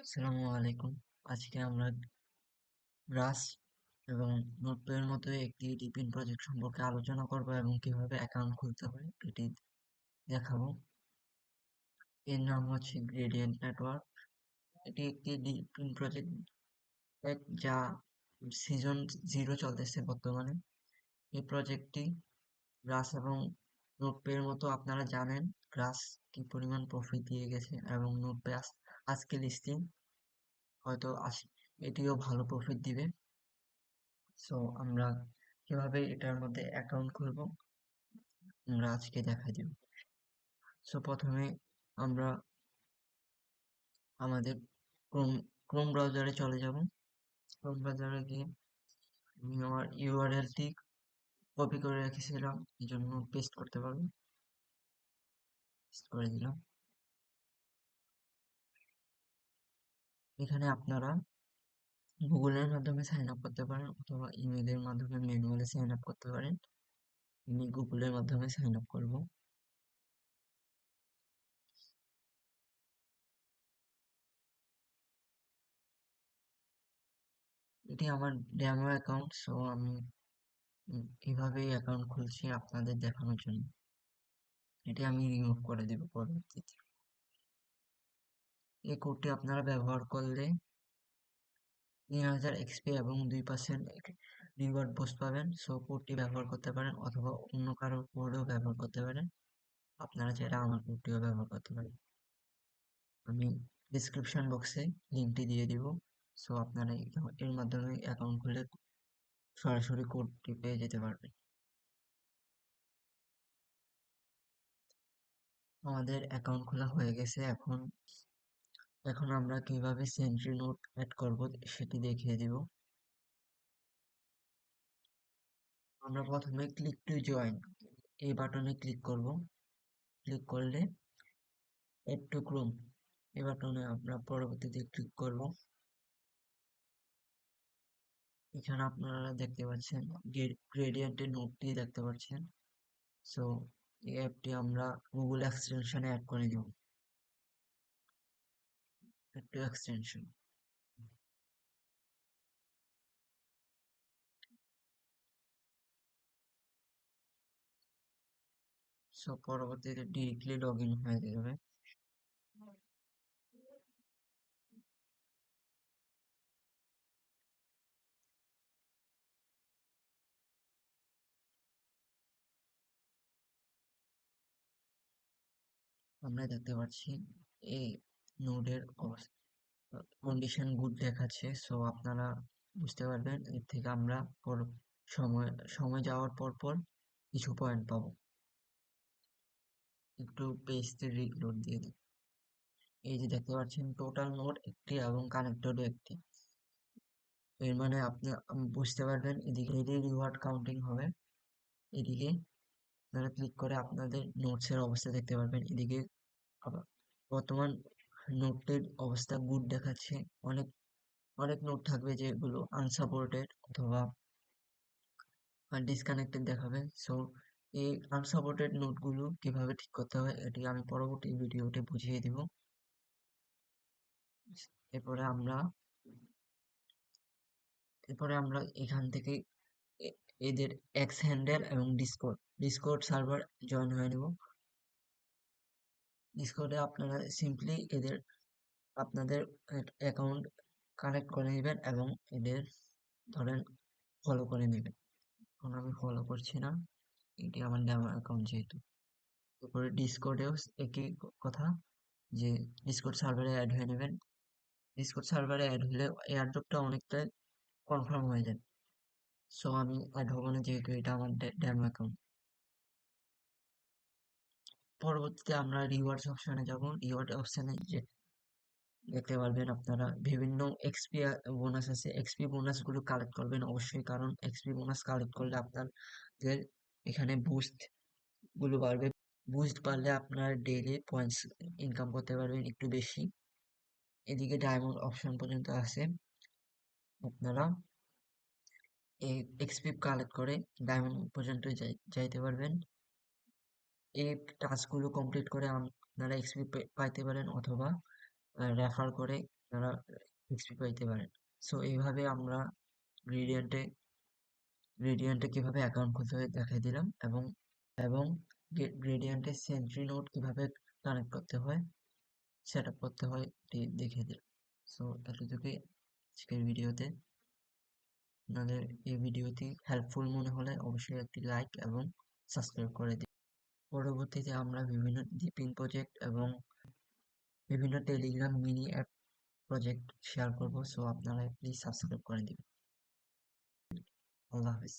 আসসালামু আলাইকুম। আজকে আমরা রাস এবং নোটপ্যাড এর মতো একটি টিপিন প্রজেক্ট সম্পর্কে আলোচনা করব এবং কিভাবে অ্যাকাউন্ট খুলতে হয় এটি দেখাবো। এর নাম হচ্ছে গ্রেডিয়েন্ট নেটওয়ার্ক। এটি একটি টিপিন প্রজেক্ট যা সিজন 0 চলতেছে বর্তমানে। এই প্রজেক্টটি রাস এবং নোটপ্যাড এর মতো আপনারা জানেন রাস কি পরিমাণ প্রফিট দিয়ে গেছে এবং নোটপ্যাড আজকে লিস্টিং হয়তো এটিও ভালো প্রফিট দিবে। সো আমরা কিভাবে এটার মধ্যে অ্যাকাউন্ট খুলবো আমরা আজকে দেখাই দিব। সো প্রথমে আমরা আমাদের ক্রোম ব্রাউজারে চলে যাব। ক্রোম ব্রাউজারে গিয়ে আমি আমার ইউআরএলটি কপি করে রেখেছিলাম, এই জন্য পেস্ট করতে পারবো। পেস্ট করে দিলাম। এখানে আপনারা গুগলের মাধ্যমে সাইন আপ করতে পারেন অথবা ইমেলের মাধ্যমে ম্যানুয়ালি সাইন আপ করতে পারেন। আমি গুগলের মাধ্যমে সাইন আপ করব। এটি আমার ডেমো অ্যাকাউন্ট, সো আমি কিভাবে অ্যাকাউন্ট খুলছি আপনাদের দেখানোর জন্য। এটি আমি রিমুভ করে দেব পরবর্তীতে। এই কোডটি আপনারা ব্যবহার করলে 3000 এক্সপি এবং 2% রিওয়ার্ড বুস্ট পাবেন। সো কোডটি ব্যবহার করতে পারেন অথবা অন্য কারো কোডও ব্যবহার করতে পারেন। আপনারা চাইলে আমার কোডটিও ব্যবহার করতে পারেন। আমি ডিসক্রিপশন বক্সে লিঙ্কটি দিয়ে দিব। সো আপনারা এর মাধ্যমে অ্যাকাউন্ট খুলে সরাসরি কোডটি পেয়ে যেতে পারবেন। আমাদের অ্যাকাউন্ট খোলা হয়ে গেছে। এখন আমরা কিভাবে সেন্ট্রি নোট অ্যাড করব সেটি দেখিয়ে দিব। আমরা প্রথমে ক্লিক টু জয়েন এই বাটনে ক্লিক করব। ক্লিক করলে এড টু ক্রোম এই বাটনে আমরা পরবর্তীতে ক্লিক করব। এখানে আপনারা দেখতে পাচ্ছেন গ্রেডিয়েন্টের নোটটি দেখতে পাচ্ছেন। সো এই অ্যাপটি আমরা গুগল এক্সটেনশনে অ্যাড করে দেব। Add to extension. সো পরবর্তীতে ডিরেক্টলি লগ ইন হয়ে যাবে। আমরা দেখতে পাচ্ছি এই নোডের কন্ডিশন গুড দেখাচ্ছে। সো আপনারা বুঝতে পারবেন এর থেকে আমরা সময় সময় যাওয়ার পর পর কিছু পয়েন্ট পাবো। একটু পেজটি রিলোড দিয়ে দিই। এই যে দেখতে পাচ্ছেন টোটাল নোড একটি এবং কানেক্টরও একটি। এর মানে আপনি বুঝতে পারবেন এদিকে রিওয়ার্ড কাউন্টিং হবে। এদিকে আপনারা ক্লিক করে আপনাদের নোটসের অবস্থা দেখতে পারবেন। এদিকে আবার বর্তমান নোটের অবস্থা গুড দেখাচ্ছে। অনেক অনেক নোট থাকবে যেগুলো আনসাপোর্টেড অথবা ডিসকানেক্টেড দেখাবে। সো এই আনসাপোর্টেড নোটগুলো কিভাবে ঠিক করতে হয় এটি আমি পরবর্তী ভিডিওতে বুঝিয়ে দিব। এরপরে আমরা এখান থেকে এদের এক্স হ্যান্ডেল এবং ডিসকর্ড সার্ভার জয়েন হয়ে নেব। ডিসকর্ডে আপনারা সিম্পলি আপনাদের অ্যাকাউন্ট কানেক্ট করে নেবেন এবং এদের ধরেন ফলো করে নেবেন। এখন আমি ফলো করছি না, এটি আমার ডেমো অ্যাকাউন্ট যেহেতু। তারপরে ডিসকর্ডেও একই কথা, যে ডিসকর্ড সার্ভারে অ্যাড হয়ে নেবেন। ডিসকর্ড সার্ভারে অ্যাড হলে এয়ারড্রপটা অনেকটা কনফার্ম হয়ে যায়। সো আমি অ্যাড হবো না যেহেতু এটা আমার ডেমো অ্যাকাউন্ট। পরবর্তীতে আমরা রিওয়ার্ডস অপশনে যাব। রিওয়ার্ড অপশনে যে দেখতে পারবেন আপনারা বিভিন্ন এক্সপি বোনাস আছে। এক্সপি বোনাস গুলো কালেক্ট করবেন অবশ্যই, কারণ এক্সপি বোনাস কালেক্ট করলে আপনাদের এখানে বুস্ট গুলো বাড়বে। বুস্ট বাড়লে আপনার ডেইলি পয়েন্টস ইনকাম করতে পারবেন একটু বেশি। এদিকে ডায়মন্ড অপশন পর্যন্ত আছে। আপনারা এই এক্সপি কালেক্ট করে ডায়মন্ড পর্যন্ত যাইতে পারবেন। এই টাস্কগুলো কমপ্লিট করে আপনারা এক্সপি পাইতে পারেন অথবা রেফার করে আপনারা এক্সপি পাইতে পারেন। সো এইভাবে আমরা গ্রেডিয়েন্টে কিভাবে অ্যাকাউন্ট খুলতে হয় দেখাই দিলাম, এবং গ্রেডিয়েন্টে সেন্ট্রি নোড কিভাবে কানেক্ট করতে হয়, সেট আপ করতে হয় এটি দেখিয়ে দিলাম। সো এতটুকুই আজকের ভিডিওতে। আপনাদের এই ভিডিওটি হেল্পফুল মনে হলে অবশ্যই একটি লাইক এবং সাবস্ক্রাইব করে দিন। পরবর্তীতে আমরা বিভিন্ন ডিপিং প্রজেক্ট এবং বিভিন্ন Telegram mini app project share করব। সো আপনারা প্লিজ সাবস্ক্রাইব করে দিবেন। আল্লাহ হাফেজ।